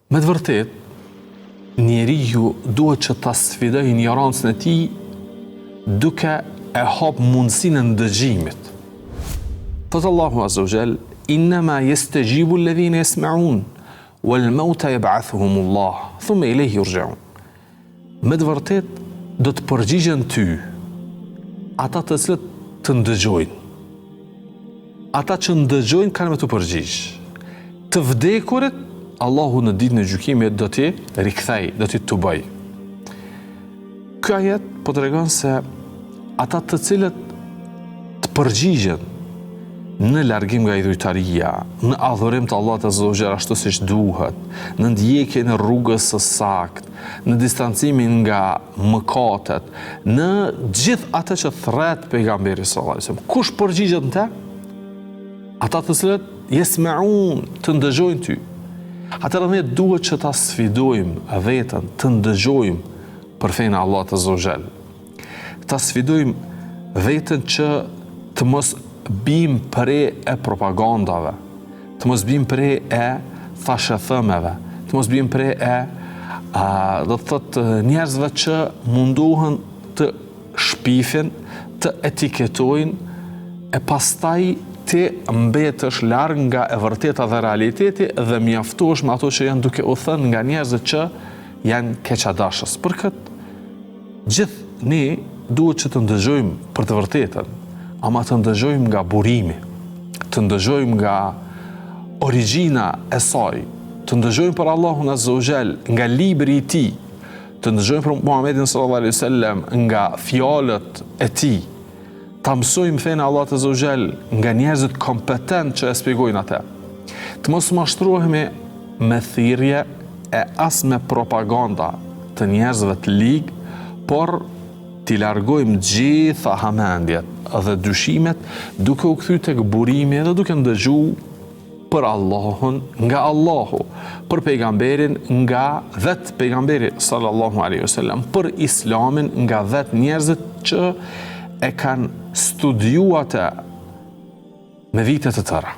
Me të vërtet, njeriu duhet që ta sfidojë ignorancën e tij duke e hap mundësinë e ndëgjimit. Thot Allahu Azza wa Jall: "Innama yastajibu alladhina yasma'un wal mauta yab'athuhum Allah thumma ilayhi yurja'un." Me të vërtet, do të përgjigjen ty ata të cilët të ndëgjojnë. Ata që ndëgjojnë kanë me të përgjigj. Të vdekurit, Allahu në ditën e gjykimit do t'i rikthej, do t'i tubaj. Ky ajet po tregon se ata të cilët të përgjigjen në largim nga idhujtaria, në adhurim të Allahut Azza wa Jall ashtu siç duhet, në ndjekjen e rrugës së saktë, në distancimin nga mëkatet, në gjithë atë që thret pejgamberi sallallahu alajhi wasallam. Kush përgjigjet në te? Ata të cilët yesma'un, të ndëgjojnë ty. Atëherë ne duhet që ta sfidojmë veten, të ndëgjojmë për fenë Allahut Azza wa Jall. Ta sfidojmë veten që të mos bim pre e propagandave, të mos bim pre e thashëthëmeve, të mos bim pre e do të thotë njerëzve që mundohen të shpifin, të etiketojnë e pastaj ti mbetesh larg nga e vërteta dhe realiteti dhe mjaftohesh me ato që janë duke u thënë nga njerëzit që janë keqadashës. Për këtë, gjithë ne duhet që të ndëgjojmë për të vërtetën, ama të ndëgjojmë nga burimi, të ndëgjojmë nga origjina e saj, të ndëgjojmë për Allahun Azza wa Jall nga libri i tij, të ndëgjojmë për Muhamedit sallallahu alaihi wasallam nga fjalët e tij, ta mësojmë fenë Allahut Azza wa Jall nga njerëzit kompetent që e shpjegojnë atë. Të mos mashtrohemi me thirrje e as me propaganda të njerëzve të ligë, por t'i largojmë gjitha hamendjet dhe dyshimet duke u kthy tek burimi dhe duke ndëgjuar për Allahun nga Allahu, për pejgamberin nga vetë pejgamberi sallallahu alaihi wasallam, për islamin nga vetë njerëzit që e kanë studiuar atë me vite të tëra.